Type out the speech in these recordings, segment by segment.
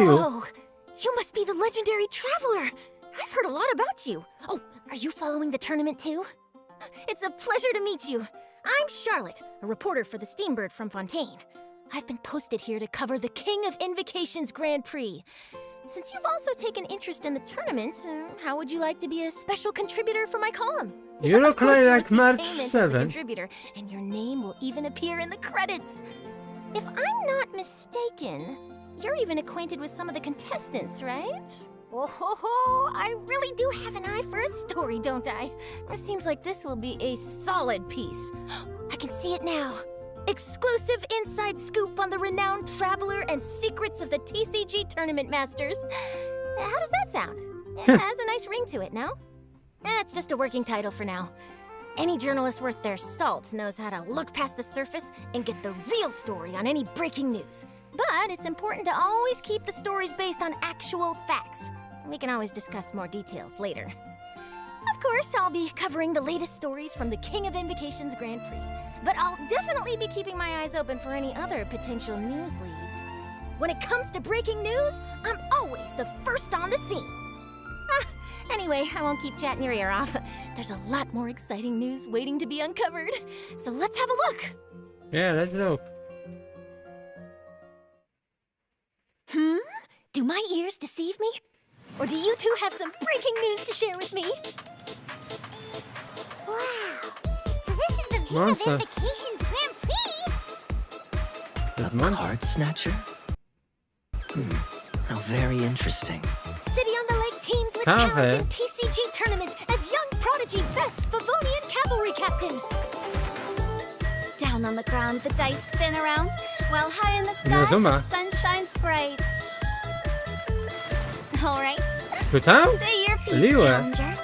you? Oh, you must be the legendary traveler. I've heard a lot about you. Oh, are you following the tournament too? It's a pleasure to meet you. I'm Charlotte, a reporter for the Steambird from Fontaine. I've been posted here to cover the King of Invocations Grand Prix. Since you've also taken interest in the tournament, how would you like to be a special contributor for my column? You look Of course, you'll like receive March payment as a 7. contributor, and your name will even appear in the credits. If I'm not mistaken, you're even acquainted with some of the contestants, right? Oh ho ho! I really do have an eye for a story, don't I? It seems like this will be a solid piece. I can see it now. Exclusive inside scoop on the renowned traveler and secrets of the TCG Tournament Masters. How does that sound? It has a nice ring to it, no? It's just a working title for now. Any journalist worth their salt knows how to look past the surface and get the real story on any breaking news. But it's important to always keep the stories based on actual facts. We can always discuss more details later. Of course, I'll be covering the latest stories from the King of Invocations Grand Prix. But I'll definitely be keeping my eyes open for any other potential news leads. When it comes to breaking news, I'm always the first on the scene. Anyway, I won't keep chatting your ear off. There's a lot more exciting news waiting to be uncovered. So let's have a look. Yeah, let's look. Do my ears deceive me? Or do you two have some breaking news to share with me? Wow! So this is the King of Monster. Invocations Grand Prix? This A month? card snatcher? How very interesting. City on the Lake teams with Have talent it. in TCG tournament as young prodigy Bess Favonian cavalry captain. Down on the ground, the dice spin around, while high in the sky, Inazuma. the sun shines bright. All right, Kutan? say your piece, Liwe. challenger.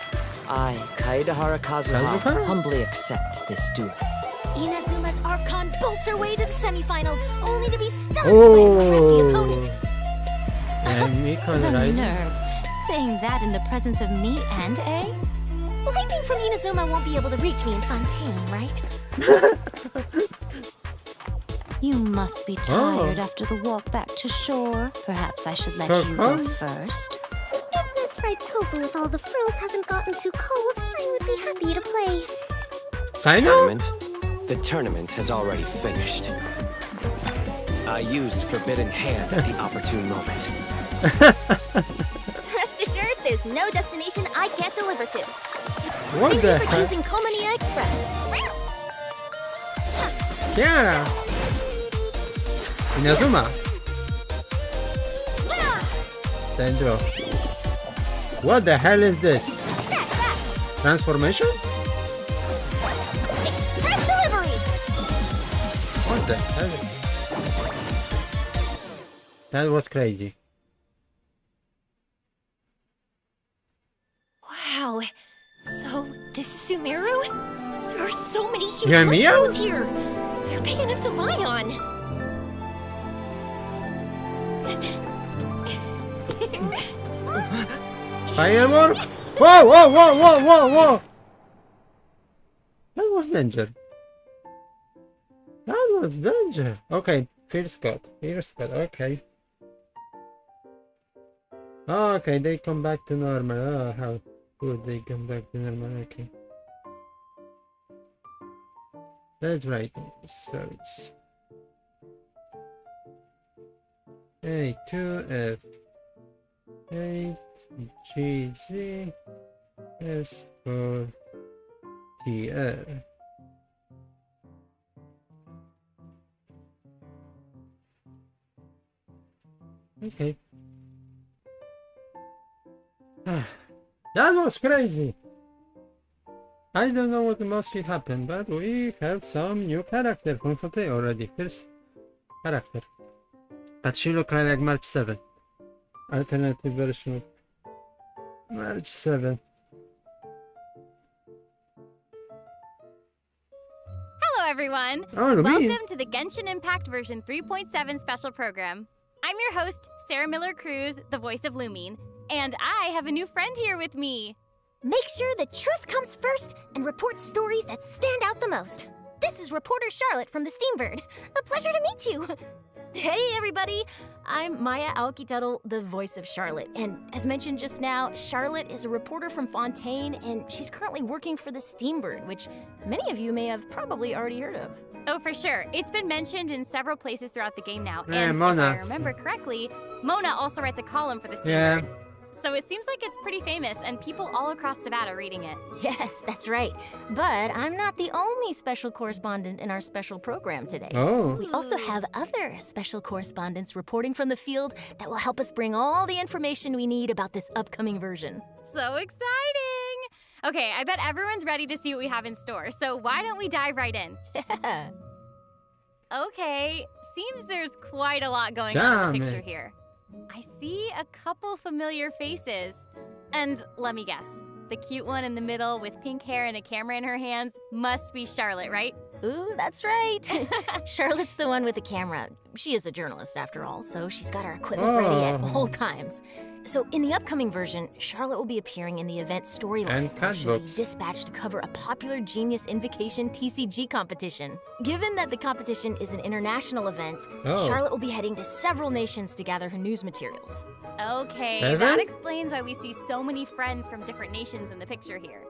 I, Kaedahara Kazuha, Kazuha? humbly accept this duel. Inazuma's Archon bolts her way to the semifinals, only to be stunned by Oh. a crafty opponent. And Mikon The Raiden. nerve. Saying that in the presence of me and A? Lightning from Inazuma won't be able to reach me in Fontaine, right? You must be tired after the walk back to shore. Perhaps I should let you go Uh-huh. first. If Miss Fried Tofu with all the frills hasn't gotten too cold, I would be happy to play. Sino? The tournament has already finished. I used Forbidden Hand at the opportune moment. Rest assured, there's no destination I can't deliver to. What Thank the you for heck? choosing Komania Express. Yeah. Inazuma. Dendro. What the hell is this? Transformation? Express delivery! What the hell? That was crazy. Wow. So, this is Sumeru? There are so many huge Yeah, Mia? mushrooms here. They're big enough to lie on. Firework? Whoa, whoa, whoa, whoa, whoa, whoa! That was danger. That was danger. Okay, Fierce Cut. Okay. Okay, they come back to normal. Oh, how good they come back to normal. Okay. That's right. So it's A2F 8 GZ S4 TR. Okay. That was crazy. I don't know what mostly happened, but we have some new character from Fontaine already. First character. But she looks like March 7. Alternative version of March 7. Hello, everyone. Oh, me. Welcome to the Genshin Impact version 3.7 special program. I'm your host, Sarah Miller-Cruz, the voice of Lumine, and I have a new friend here with me. Make sure the truth comes first and report stories that stand out the most. This is reporter Charlotte from the Steambird. A pleasure to meet you. Hey, everybody. I'm Maya Aokitaro, the voice of Charlotte. And as mentioned just now, Charlotte is a reporter from Fontaine, and she's currently working for the Steambird, which many of you may have probably already heard of. Oh, for sure. It's been mentioned in several places throughout the game now. Yeah, And if Mona. I remember correctly, Mona also writes a column for the Yeah. Steambird. So it seems like it's pretty famous, and people all across Nevada reading it. Yes, that's right. But I'm not the only special correspondent in our special program today. Oh. We also have other special correspondents reporting from the field that will help us bring all the information we need about this upcoming version. So exciting! Okay, I bet everyone's ready to see what we have in store, so why don't we dive right in? Okay, seems there's quite a lot going on in the Damn picture it. here. I see a couple familiar faces. And let me guess, the cute one in the middle with pink hair and a camera in her hands must be Charlotte, right? Ooh, that's right. Charlotte's the one with the camera. She is a journalist after all, so she's got her equipment ready at Oh. all times. So in the upcoming version, Charlotte will be appearing in the event storyline. And where cat she'll be books. dispatched to cover a popular Genius Invocation TCG competition. Given that the competition is an international event, Oh. Charlotte will be heading to several nations to gather her news materials. Okay, 7? that explains why we see so many friends from different nations in the picture here.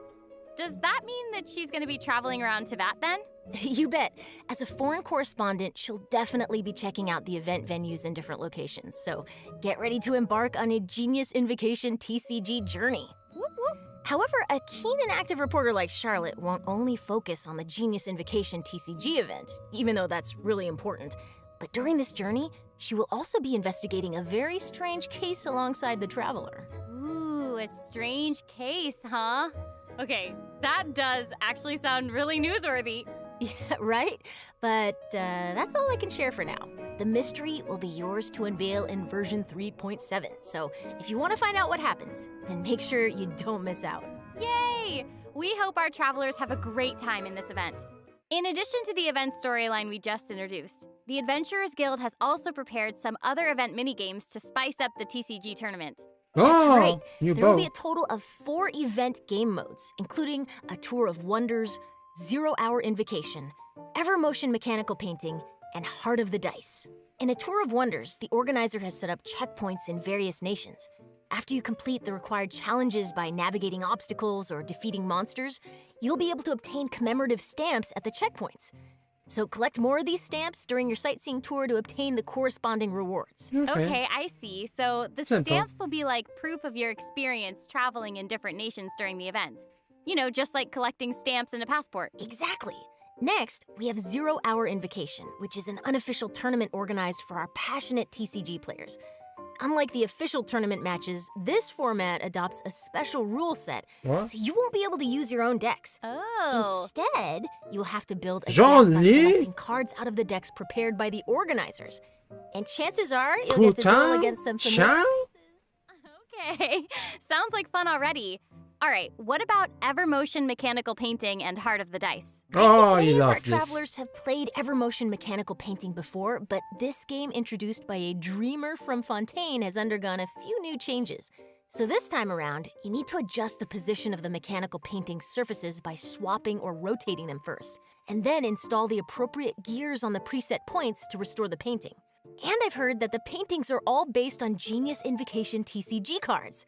Does that mean that she's going to be traveling around Tibet then? You bet. As a foreign correspondent, she'll definitely be checking out the event venues in different locations. So get ready to embark on a Genius Invocation TCG journey. Whoop whoop. However, a keen and active reporter like Charlotte won't only focus on the Genius Invocation TCG event, even though that's really important. But during this journey, she will also be investigating a very strange case alongside the traveler. Ooh, a strange case, huh? Okay, that does actually sound really newsworthy. Yeah, right? But that's all I can share for now. The mystery will be yours to unveil in version 3.7. So if you want to find out what happens, then make sure you don't miss out. Yay! We hope our travelers have a great time in this event. In addition to the event storyline we just introduced, the Adventurers Guild has also prepared some other event minigames to spice up the TCG tournament. Oh, That's right. new There will bow. be a total of 4 event game modes, including a Tour of Wonders, 0-Hour Invocation, Evermotion Mechanical Painting, and Heart of the Dice. In a Tour of Wonders, the organizer has set up checkpoints in various nations. After you complete the required challenges by navigating obstacles or defeating monsters, you'll be able to obtain commemorative stamps at the checkpoints. So collect more of these stamps during your sightseeing tour to obtain the corresponding rewards. Okay, I see. So the Simple. stamps will be like proof of your experience traveling in different nations during the event. You know, just like collecting stamps in a passport. Exactly. Next, we have 0-Hour Invocation, which is an unofficial tournament organized for our passionate TCG players. Unlike the official tournament matches, this format adopts a special rule set, What? so you won't be able to use your own decks. Oh. Instead, you'll have to build a deck Jean by Lee? selecting cards out of the decks prepared by the organizers. And chances are you'll get to duel Kutan? against some familiar Chan? faces. Okay, sounds like fun already. All right, what about Evermotion Mechanical Painting and Heart of the Dice? Oh, Many you of our love this. travelers have played Evermotion Mechanical Painting before, but this game introduced by a dreamer from Fontaine has undergone a few new changes. So this time around, you need to adjust the position of the mechanical painting surfaces by swapping or rotating them first, and then install the appropriate gears on the preset points to restore the painting. And I've heard that the paintings are all based on Genius Invocation TCG cards.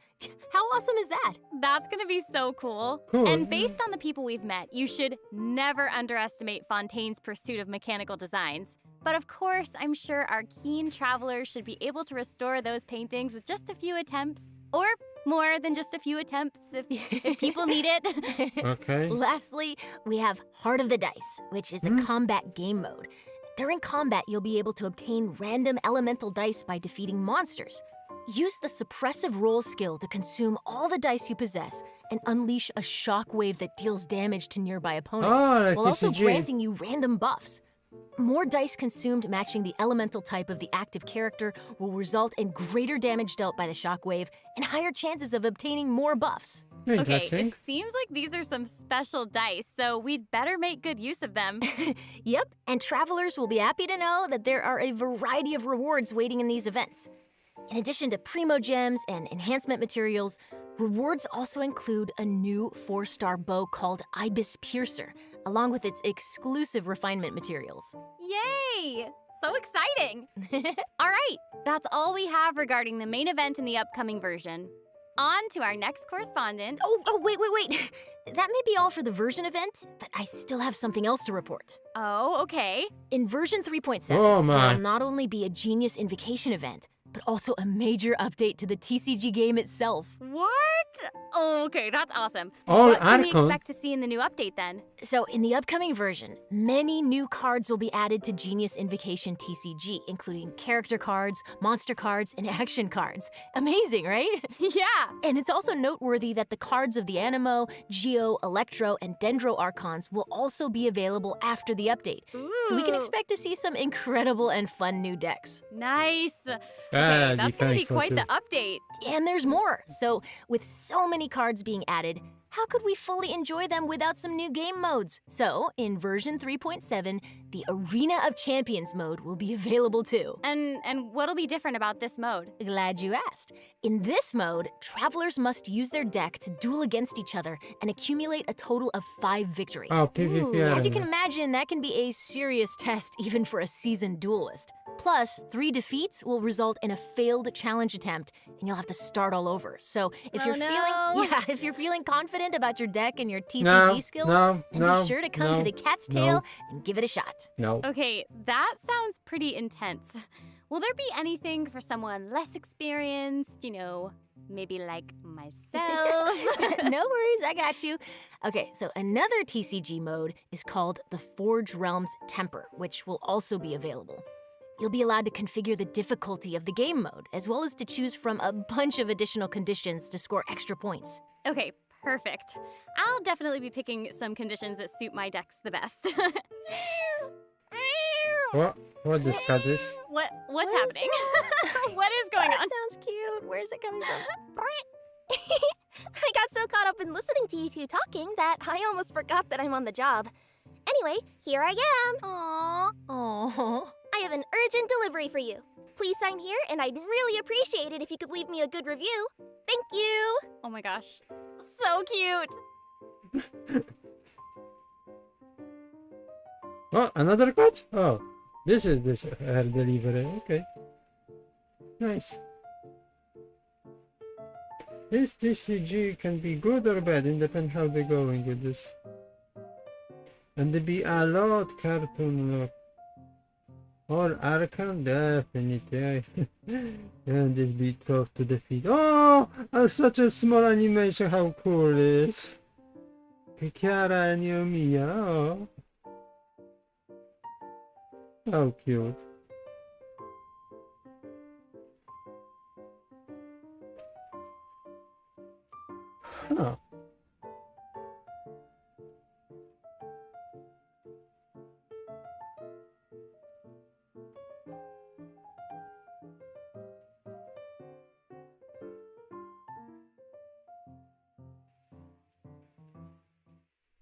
How awesome is that? That's gonna be so cool. Cool. And based on the people we've met, you should never underestimate Fontaine's pursuit of mechanical designs. But of course, I'm sure our keen travelers should be able to restore those paintings with just a few attempts. Or more than just a few attempts if people need it. Okay. Lastly, we have Heart of the Dice, which is a combat game mode. During combat, you'll be able to obtain random elemental dice by defeating monsters. Use the suppressive roll skill to consume all the dice you possess and unleash a shockwave that deals damage to nearby opponents, Oh, like while also TCG. granting you random buffs. More dice consumed matching the elemental type of the active character will result in greater damage dealt by the shockwave and higher chances of obtaining more buffs. Okay, Interesting. it seems like these are some special dice, so we'd better make good use of them. Yep, and travelers will be happy to know that there are a variety of rewards waiting in these events. In addition to Primo Gems and enhancement materials, rewards also include a new 4-star bow called Ibis Piercer, along with its exclusive refinement materials. Yay! So exciting! All right, that's all we have regarding the main event in the upcoming version. On to our next correspondent. Wait. That may be all for the version event, but I still have something else to report. Oh, okay. In version 3.7, Oh, my. there will not only be a Genius Invocation event, but also a major update to the TCG game itself. What? Oh, okay, that's awesome. All What can we Archon. expect to see in the new update then? So, in the upcoming version, many new cards will be added to Genius Invocation TCG, including character cards, monster cards, and action cards. Amazing, right? Yeah. And it's also noteworthy that the cards of the Animo, Geo, Electro, and Dendro Archons will also be available after the update. So we can Ooh, expect to see some incredible and fun new decks. Nice. Ah, Okay, that's gonna be for quite two. the update. And there's more. So, with so many cards being added, how could we fully enjoy them without some new game modes? So, in version 3.7, the Arena of Champions mode will be available too. And what'll be different about this mode? Glad you asked. In this mode, travelers must use their deck to duel against each other and accumulate a total of 5 victories. Oh, PvP Ooh, As you arena. can imagine, that can be a serious test even for a seasoned duelist. Plus, 3 defeats will result in a failed challenge attempt, and you'll have to start all over. So, if Oh, you're no. if you're feeling confident about your deck and your TCG No, skills, no, then no, be sure to come to no, the Cat's no. Tail and give it a shot. No. Okay, that sounds pretty intense. Will there be anything for someone less experienced, maybe like myself? No worries, I got you. Okay, so another TCG mode is called the Forge Realms Temper, which will also be available. You'll be allowed to configure the difficulty of the game mode, as well as to choose from a bunch of additional conditions to score extra points. Okay, perfect. I'll definitely be picking some conditions that suit my decks the best. What this cat is? What's What is happening? What is going That on? sounds cute. Where's it coming from? I got so caught up in listening to you two talking that I almost forgot that I'm on the job. Anyway, here I am. Aww. Oh. I have an urgent delivery for you. Please sign here, and I'd really appreciate it if you could leave me a good review. Thank you. Oh my gosh. So cute. Oh, another cat? Oh, this is this delivery. Okay. Nice. This TCG can be good or bad, independent how they're going with this. And they be a lot cartoon look. Or Archon, definitely. And this be tough to defeat. Oh, such a small animation, how cool it is. Kiara and Yomiya, oh. How cute. Huh.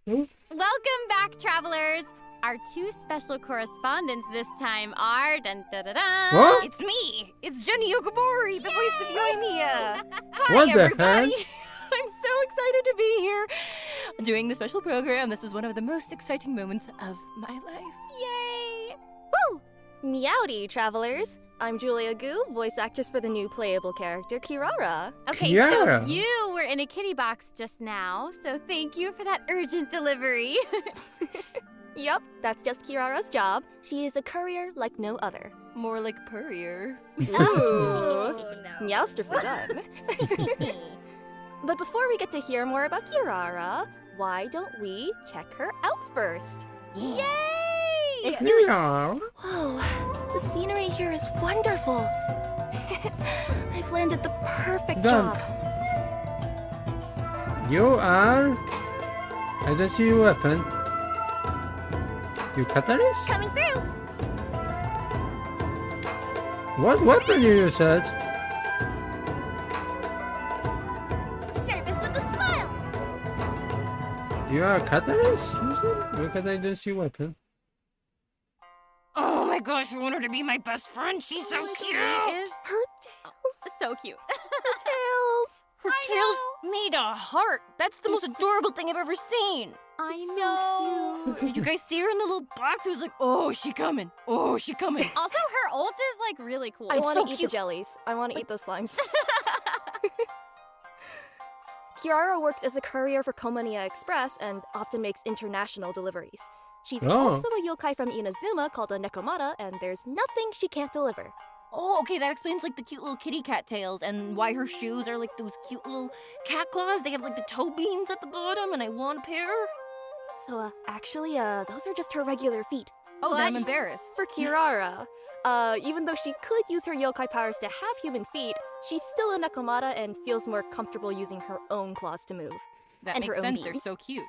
Welcome back, travelers. Our 2 special correspondents this time are What? It's me! It's Jenny Okabori, the voice of Yoimiya! Hi, What the everybody! heck? I'm so excited to be here! Doing the special program, this is one of the most exciting moments of my life. Yay! Woo! Meowdy, travelers. I'm Julia Gu, voice actress for the new playable character, Kirara. Okay, Kiara. so you were in a kitty box just now, so thank you for that urgent delivery. Yup, that's just Kirara's job. She is a courier like no other. More like Purrier. Ooh, meowster for done. But before we get to hear more about Kirara, why don't we check her out first? Yay! Let's do it. Yeah. Whoa, the scenery here is wonderful. I've landed the perfect Done. job. You are... I don't see your weapon. You catalyst? Coming through. What weapon you use it? Service with a smile. You are a catalyst? Look at I don't see weapon. Oh my gosh, I want her to be my best friend. She's so She cute! is Her tails. so cute. Her tails. Her tail's made of heart. That's the most adorable thing I've ever seen. I know. Did you guys see her in the little box? It was like, oh, she coming. Oh, she coming. Also, her ult is like really cool. I want to so eat cute. the jellies. I want to eat those slimes. Kiara works as a courier for Komaniya Express and often makes international deliveries. She's also a yokai from Inazuma called a Nekomata, and there's nothing she can't deliver. Oh, okay, that explains like the cute little kitty cat tails and why her shoes are like those cute little cat claws. They have like the toe beans at the bottom, and I want a pair. So, actually, those are just her regular feet. Oh, then I'm embarrassed. For Kirara, even though she could use her yokai powers to have human feet, she's still a Nekomata and feels more comfortable using her own claws to move. That and makes her own sense. They're beams. so cute.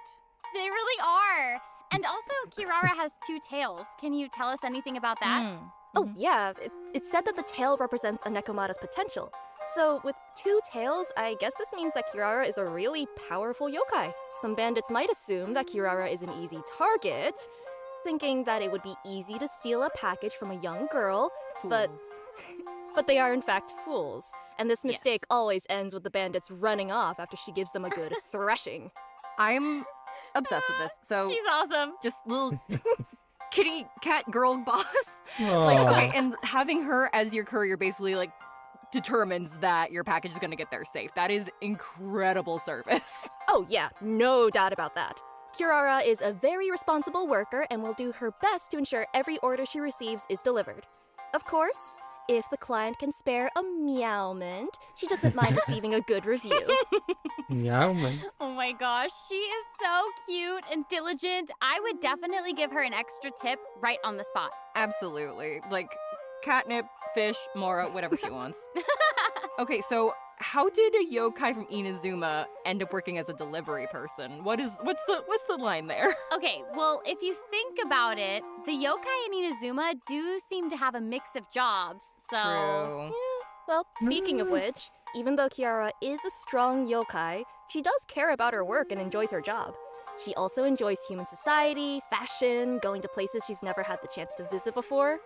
They really are. And also, Kirara has 2 tails. Can you tell us anything about that? Oh, yeah. It's said that the tail represents a Nekomata's potential. So, with 2 tails, I guess this means that Kirara is a really powerful yokai. Some bandits might assume that Kirara is an easy target, thinking that it would be easy to steal a package from a young girl, but they are in fact fools. And this mistake always ends with the bandits running off after she gives them a good thrashing. I'm obsessed with this. So She's awesome. just little kitty cat girl boss. Like, okay, and having her as your courier basically like determines that your package is gonna get there safe. That is incredible service. Oh yeah, no doubt about that. Kirara is a very responsible worker and will do her best to ensure every order she receives is delivered. Of course, if the client can spare a meowment, she doesn't mind receiving a good review. Meowman. Oh my gosh, she is so cute and diligent. I would definitely give her an extra tip right on the spot. Absolutely. Like catnip, fish, Mora, whatever she wants. Okay, so how did a yokai from Inazuma end up working as a delivery person? What's the line there? Okay, well, if you think about it, the yokai in Inazuma do seem to have a mix of jobs, so... True. Well, speaking of which, even though Kiara is a strong yokai, she does care about her work and enjoys her job. She also enjoys human society, fashion, going to places she's never had the chance to visit before.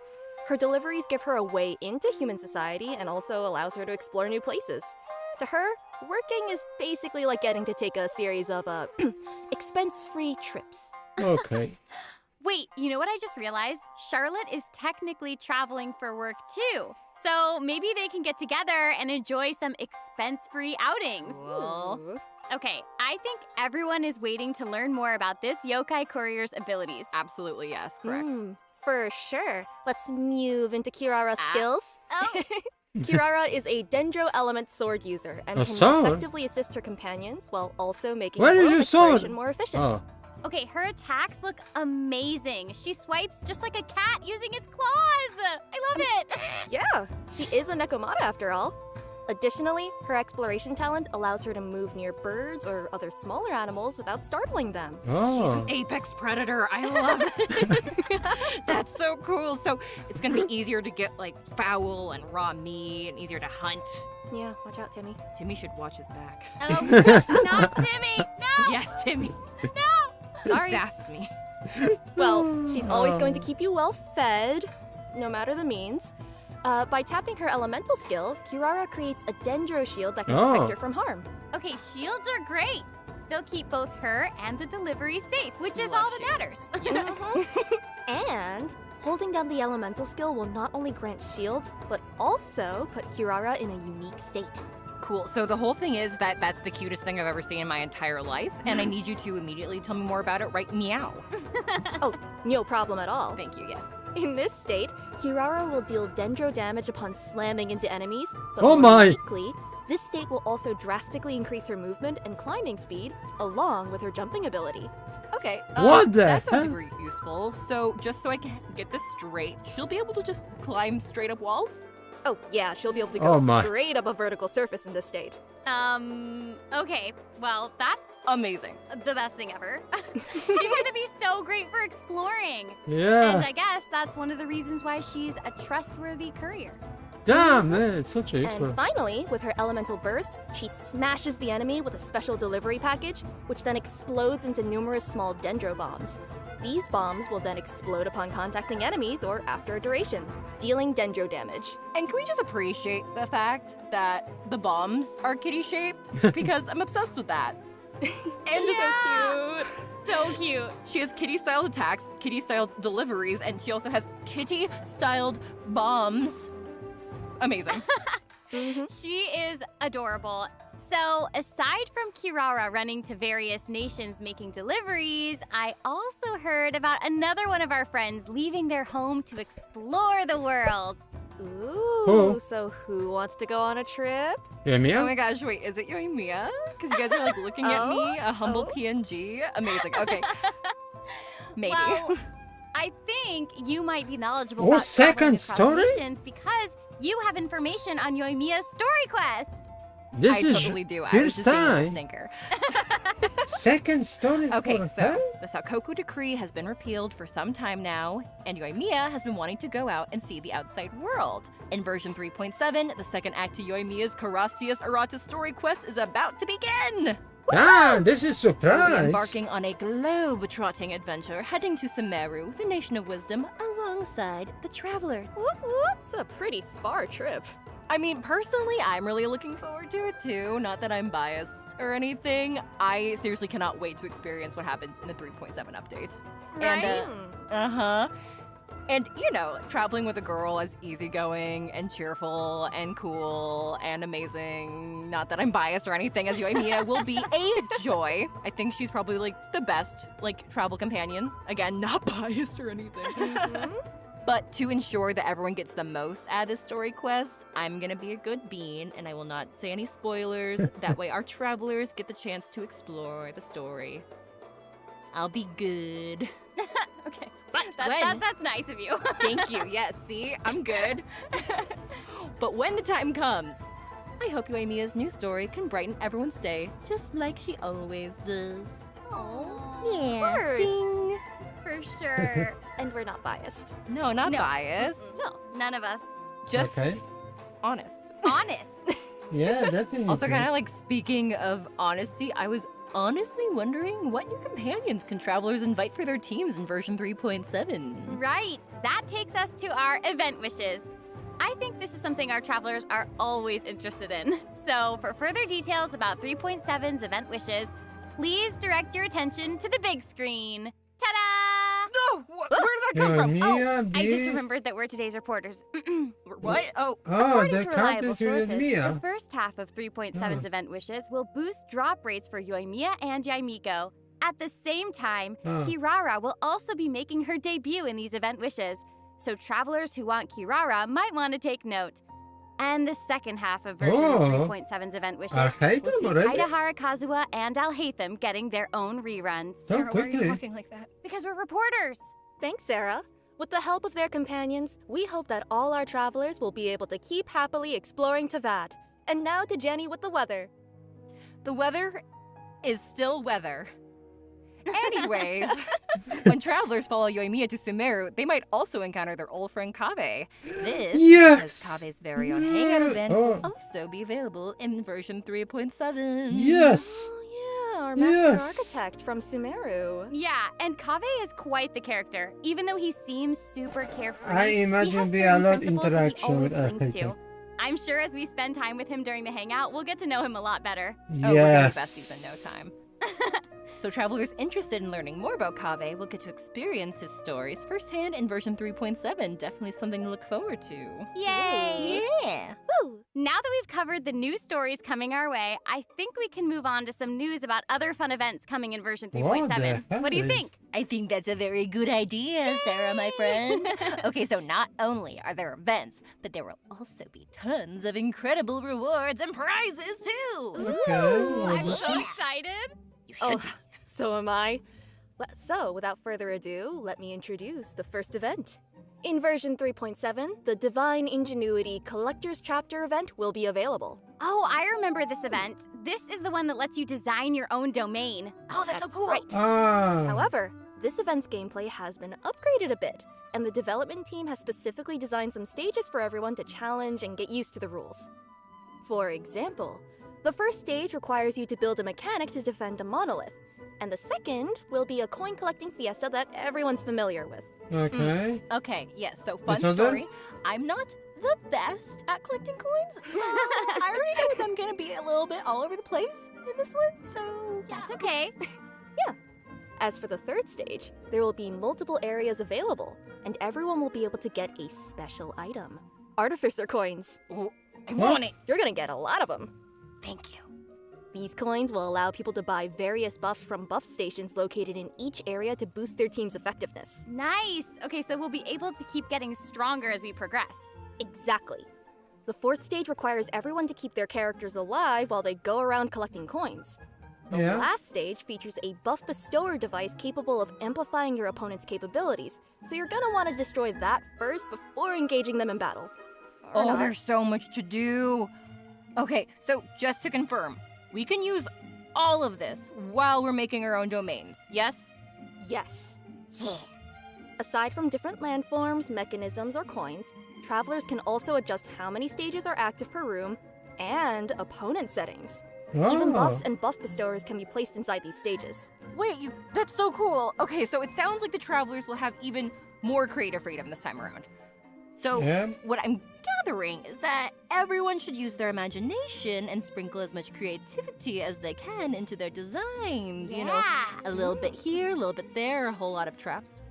Her deliveries give her a way into human society and also allows her to explore new places. To her, working is basically like getting to take a series of expense-free trips. Okay. Wait, you know what I just realized? Charlotte is technically traveling for work too. So maybe they can get together and enjoy some expense-free outings. Cool. Okay, I think everyone is waiting to learn more about this yokai courier's abilities. Absolutely, yes, correct. For sure. Let's move into Kirara's skills. Oh. Kirara is a Dendro element sword user and A can sword? effectively assist her companions while also making Where is world your sword? exploration more efficient. Oh. Okay, her attacks look amazing. She swipes just like a cat using its claws. I love it. Yeah, she is a Nekomata after all. Additionally, her exploration talent allows her to move near birds or other smaller animals without startling them. Oh. Apex predator. I love it. That's so cool. So it's gonna be easier to get like fowl and raw meat and easier to hunt. Yeah, watch out, Timmy. Timmy should watch his back. Oh, not Timmy. No. Yes, Timmy. No. Sorry. Sasses me. Well, she's always going to keep you well fed, no matter the means. By tapping her elemental skill, Kirara creates a Dendro shield that can protect her from harm. Okay, shields are great. They'll keep both her and the delivery safe, which is all that matters. And holding down the elemental skill will not only grant shields, but also put Kirara in a unique state. Cool. So the whole thing is that that's the cutest thing I've ever seen in my entire life, and I need you to immediately tell me more about it. Right? Meow. Oh, no problem at all. Thank you. Yes. In this state, Kirara will deal Dendro damage upon slamming into enemies, but Oh more my. uniquely, this state will also drastically increase her movement and climbing speed, along with her jumping ability. Okay. What the That sounds hell? very useful. So just so I can get this straight, she'll be able to just climb straight up walls? Oh yeah, she'll be able to Oh go my. straight up a vertical surface in this state. Okay. Well, that's Amazing. the best thing ever. She's gonna be so great for exploring. And Yeah. I guess that's one of the reasons why she's a trustworthy courier. Damn, man, it's such a And useful. finally, with her elemental burst, she smashes the enemy with a special delivery package, which then explodes into numerous small dendro bombs. These bombs will then explode upon contacting enemies or after a duration, dealing dendro damage. And can we just appreciate the fact that the bombs are kitty-shaped? Because I'm obsessed with that. And Yeah. So cute. So cute. she has kitty-styled attacks, kitty-styled deliveries, and she also has kitty-styled bombs. Amazing. She is adorable. So, aside from Kirara running to various nations making deliveries, I also heard about another one of our friends leaving their home to explore the world. Ooh, Oh. so who wants to go on a trip? Yeah, Mia? Oh my gosh, wait, is it Yoimiya? Because you guys are like looking at me, a humble PNG. Amazing, okay. Maybe. Well, I think you might be knowledgeable Oh, about second traveling across story? nations because you have information on Yoimiya's story quest. This I is totally do. I was first just being a little time. stinker. Second story Okay, for so her? the Sakoku decree has been repealed for some time now, and Yoimiya has been wanting to go out and see the outside world. In version 3.7, the second act to Yoimiya's Carassius Errata story quest is about to begin! Damn, this is She'll be surprise. embarking on a globe-trotting adventure, heading to Sumeru, the Nation of Wisdom, alongside the Traveler. Whoop whoop. It's a pretty far trip. I mean, personally, I'm really looking forward to it too. Not that I'm biased or anything. I seriously cannot wait to experience what happens in the 3.7 update. Right? And, And, you know, traveling with a girl is easygoing and cheerful and cool and amazing. Not that I'm biased or anything, as Yoimiya will be a joy. I think she's probably, like, the best, like, travel companion. Again, not biased or anything. But to ensure that everyone gets the most out of this story quest, I'm gonna be a good bean, and I will not say any spoilers. That way our travelers get the chance to explore the story. I'll be good. Okay. But That's nice of you. Thank you. Yes, see? I'm good. But when the time comes, I hope Yoimiya's new story can brighten everyone's day, just like she always does. Yeah. Of course. Ding. For sure. And we're not biased. No, not No. biased. Still, none of us. Just Okay. honest. Honest. Yeah, definitely. Also, kind of like speaking of honesty, I was honestly wondering what new companions can travelers invite for their teams in version 3.7? Right. That takes us to our event wishes. I think this is something our travelers are always interested in. So, for further details about 3.7's event wishes, please direct your attention to the big screen. Ta-da! No! Where did that come from? Mia, I just remembered that we're today's reporters. What? Oh, Oh, According the to count reliable is with sources, Mia. the first half of 3.7's event wishes will boost drop rates for Yoimiya and Yaimiko. At the same time, Kirara will also be making her debut in these event wishes, so travelers who want Kirara might want to take note. And the second half of version 3.7's event wishes will Alhaitham see already? Kaidahara Kazuha and Alhaitham getting their own reruns. So Sarah, why are you quickly. talking like that? Because we're reporters. Thanks, Sarah. With the help of their companions, we hope that all our travelers will be able to keep happily exploring Tavad. And now to Jenny with the weather. The weather is still weather. Anyways, when travelers follow Yoimiya to Sumeru, they might also encounter their old friend Kaveh. This, Yes! as Kave's very own hangout event, will Oh. also be available in version 3.7. Yes. Oh yeah, our master Yes. architect from Sumeru. Yeah, and Kaveh is quite the character. Even though he seems super carefree, I he imagine has be certain a lot principles that he interaction always with clings Alhaitham. to. I'm sure as we spend time with him during the hangout, we'll get to know him a lot better. Oh, we're gonna be Yes. besties in no time. So travelers interested in learning more about Kaveh will get to experience his stories firsthand in version 3.7. Definitely something to look forward to. Yay! Yeah. Woo! Now that we've covered the new stories coming our way, I think we can move on to some news about other fun events coming in version 3.7. What the What do you heck? think? I think that's a very good idea, Sarah, my friend. Okay, so not only are there events, but there will also be tons of incredible rewards and prizes too. Ooh, I'm well, so excited. You should Oh, be. so am I. So, without further ado, let me introduce the first event. In version 3.7, the Divine Ingenuity Collector's Chapter event will be available. Oh, I remember this event. This is the one that lets you design your own domain. Oh, that's so cool. Right. Ah. However, this event's gameplay has been upgraded a bit, and the development team has specifically designed some stages for everyone to challenge and get used to the rules. For example, the first stage requires you to build a mechanic to defend a monolith, and the second will be a coin-collecting fiesta that everyone's familiar with. Okay. Okay, yes, so fun It's all done? story. I'm not the best at collecting coins, so I already know that I'm gonna be a little bit all over the place in this one, so yeah. That's okay. As for the third stage, there will be multiple areas available, and everyone will be able to get a special item. Artificer coins. Oh, I want it. You're gonna get a lot of them. Thank you. These coins will allow people to buy various buffs from buff stations located in each area to boost their team's effectiveness. Nice. Okay, so we'll be able to keep getting stronger as we progress. Exactly. The fourth stage requires everyone to keep their characters alive while they go around collecting coins. The Yeah. last stage features a buff bestower device capable of amplifying your opponent's capabilities, so you're gonna want to destroy that first before engaging them in battle. Or Oh, not. there's so much to do. Okay, so just to confirm, we can use all of this while we're making our own domains, yes? Yes. Aside from different landforms, mechanisms, or coins, travelers can also adjust how many stages are active per room and opponent settings. Even buffs and buff bestowers can be placed inside these stages. Wait, that's so cool. Okay, so it sounds like the travelers will have even more creative freedom this time around. So Yeah. what I'm gathering is that everyone should use their imagination and sprinkle as much creativity as they can into their designs. You know, a little bit here, a little bit there, a whole lot of traps.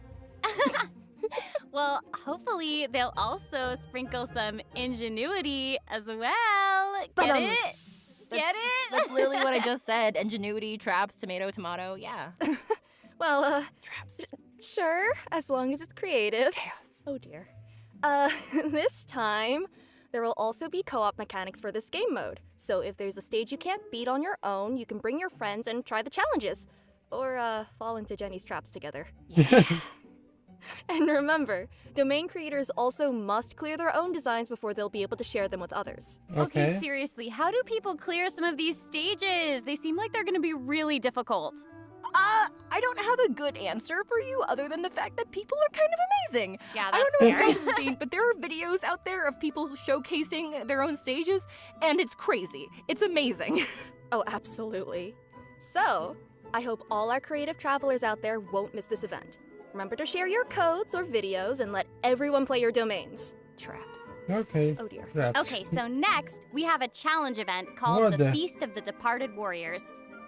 Well, hopefully they'll also sprinkle some ingenuity as well. Get But, it? Get it? That's literally what I just said. Ingenuity, traps, tomato, tomato. Yeah. Well, Traps. sure, as long as it's creative. Chaos. Oh dear. This time, there will also be co-op mechanics for this game mode. So if there's a stage you can't beat on your own, you can bring your friends and try the challenges. Or, fall into Jenny's traps together. And remember, domain creators also must clear their own designs before they'll be able to share them with others. Okay, seriously, how do people clear some of these stages? They seem like they're gonna be really difficult. I don't have a good answer for you other than the fact that people are kind of amazing. Yeah, I that's don't know if fair. you guys have seen, but there are videos out there of people showcasing their own stages, and it's crazy. It's amazing. Oh, absolutely. So, I hope all our creative travelers out there won't miss this event. Remember to share your codes or videos and let everyone play your domains. Traps. Okay. Oh dear. Traps. Okay, so next we have a challenge event called What the the- Feast of the Departed Warriors.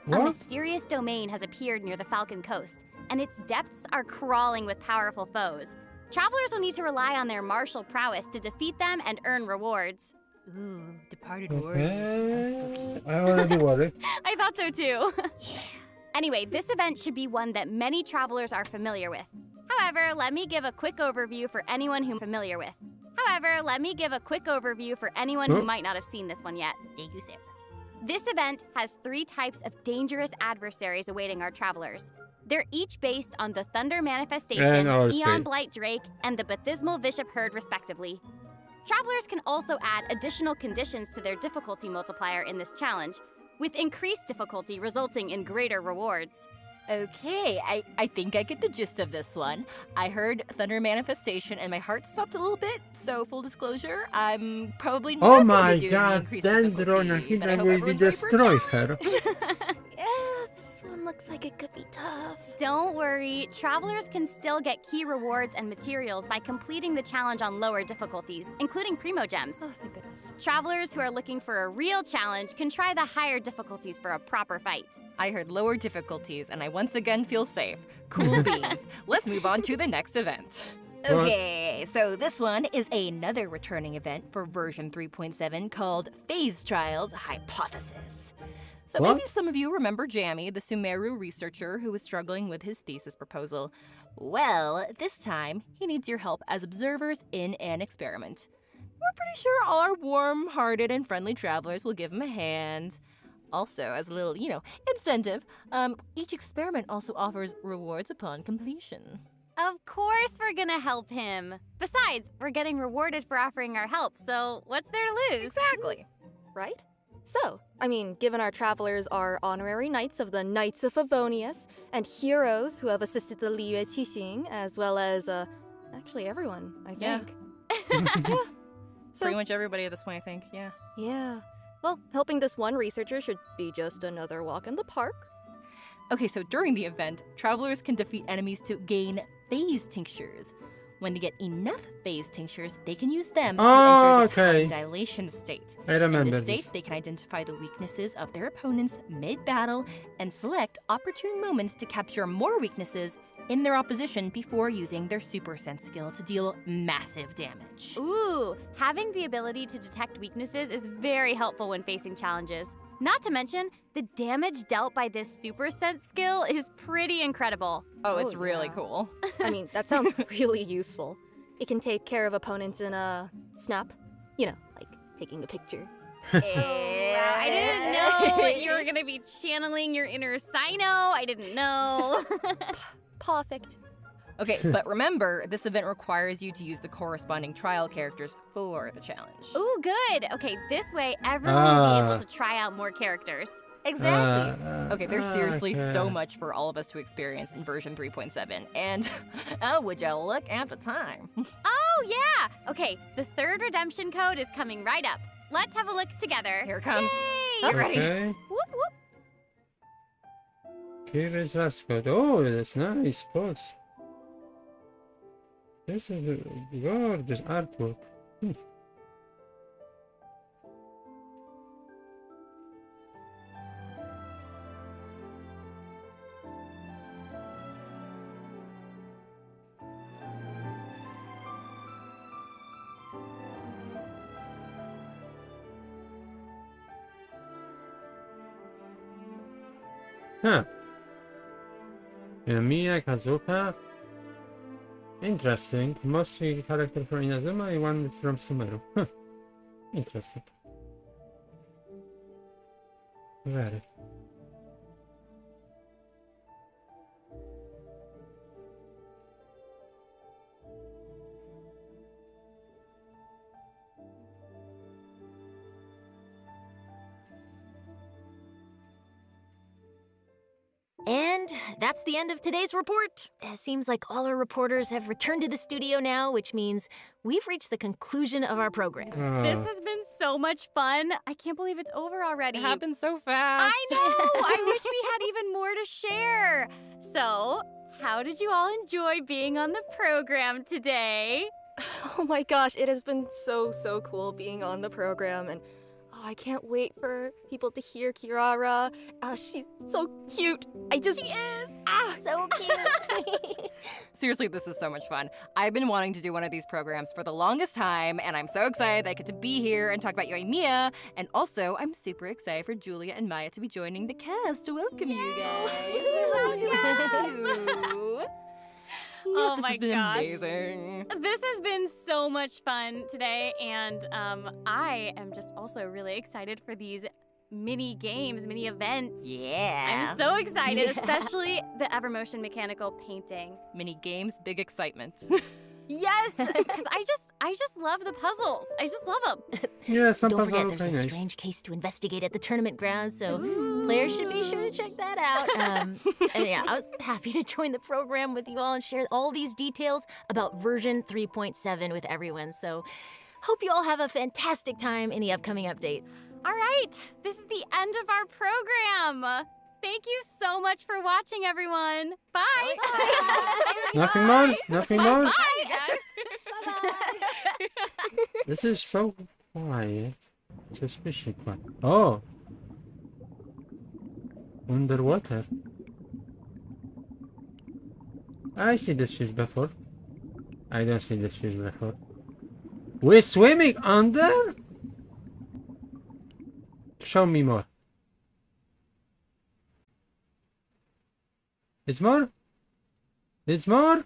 A What? mysterious domain has appeared near the Falcon Coast, and its depths are crawling with powerful foes. Travelers will need to rely on their martial prowess to defeat them and earn rewards. Ooh, departed warriors. Sounds Okay. spooky. I already worry. I thought so too. Anyway, this event should be one that many travelers are familiar with. However, let me give a quick overview for anyone who might not have seen this one yet. Thank you, Sam. This event has 3 types of dangerous adversaries awaiting our travelers. They're each based on the Thunder Manifestation, And Archie. Eon Blight Drake, and the Bathismal Bishop Herd, respectively. Travelers can also add additional conditions to their difficulty multiplier in this challenge, with increased difficulty resulting in greater rewards. Okay, I think I get the gist of this one. I heard Thunder Manifestation and my heart stopped a little bit, so full disclosure, I'm probably not Oh going my to do the god, increased Dendron difficulty, but I Hida hope will everyone's ready for a destroy challenge. her. Yeah, this one looks like it could be tough. Don't worry, travelers can still get key rewards and materials by completing the challenge on lower difficulties, including Primo Gems. Oh, thank goodness. Travelers who are looking for a real challenge can try the higher difficulties for a proper fight. I heard lower difficulties, and I once again feel safe. Cool beans. Let's move on to the next event. What? Okay, so this one is another returning event for version 3.7 called Phase Trials Hypothesis. So What? maybe some of you remember Jammy, the Sumeru researcher who was struggling with his thesis proposal. Well, this time, he needs your help as observers in an experiment. We're pretty sure all our warm-hearted and friendly travelers will give him a hand. Also, as a little, incentive, each experiment also offers rewards upon completion. Of course we're gonna help him. Besides, we're getting rewarded for offering our help, so what's there to lose? Exactly. Right? So, given our travelers are honorary knights of the Knights of Favonius and heroes who have assisted the Liue Qixing, as well as, Actually, everyone, I Yeah. think. Yeah. So, Pretty much everybody at this point, I think. Yeah. yeah. Well, helping this one researcher should be just another walk in the park. Okay, so during the event, travelers can defeat enemies to gain phase tinctures. When they get enough phase tinctures, they can use them to Oh, enter the time okay. dilation state. I In remember this this. state, they can identify the weaknesses of their opponents mid-battle and select opportune moments to capture more weaknesses in their opposition before using their Super Sense skill to deal massive damage. Ooh, having the ability to detect weaknesses is very helpful when facing challenges. Not to mention, the damage dealt by this Super Sense skill is pretty incredible. Oh, it's Oh, really yeah. cool. I mean, that sounds really useful. It can take care of opponents in a snap. You know, like taking a picture. I didn't know that you were gonna be channeling your inner Sino. I didn't know. Perfect. Okay, but remember, this event requires you to use the corresponding trial characters for the challenge. Ooh, good. Okay, this way everyone will be Ah. able to try out more characters. Exactly. Okay, there's seriously so okay. much for all of us to experience in version 3.7. And oh, would you look at the time? Oh, yeah. Okay, the third redemption code is coming right up. Let's have a look together. Here it comes. Yay! Get ready. Okay. Whoop, whoop. Here is last code. Oh, that's nice. Pause. This is a gorgeous artwork. Huh. Mia Kazuka. Interesting. Mostly character from Inazuma and one from Sumeru. Huh. Interesting. Very. And that's the end of today's report. Seems like all our reporters have returned to the studio now, which means we've reached the conclusion of our program. This has been so much fun. I can't believe it's over already. It happened so fast. I know. I wish we had even more to share. So, how did you all enjoy being on the program today? Oh my gosh, it has been so cool being on the program, and I can't wait for people to hear Kirara. She's so cute. She is. So cute. Seriously, this is so much fun. I've been wanting to do one of these programs for the longest time, and I'm so excited that I get to be here and talk about Yoimiya. And also, I'm super excited for Julia and Maya to be joining the cast to welcome you guys. We're happy to have you. Oh this my has been gosh. amazing. This has been so much fun today, and I am just also really excited for these mini games, mini events. Yeah. I'm so excited, especially the Evermotion mechanical painting. Mini games, big excitement. Yes, because I just love the puzzles. I just love them. Yeah, some Don't puzzles forget, are there's a very nice. strange case to investigate at the tournament grounds, so Ooh. players should be sure to check that out. And yeah, I was happy to join the program with you all and share all these details about version 3.7 with everyone. So hope you all have a fantastic time in the upcoming update. All right, this is the end of our program. Thank you so much for watching, everyone. Bye. Nothing more? Nothing more? Bye, guys. Bye-bye. This is so quiet. Suspicious quiet. Oh! Underwater. I see this fish before. I don't see this fish before. We're swimming under? Show me more. It's more? It's more?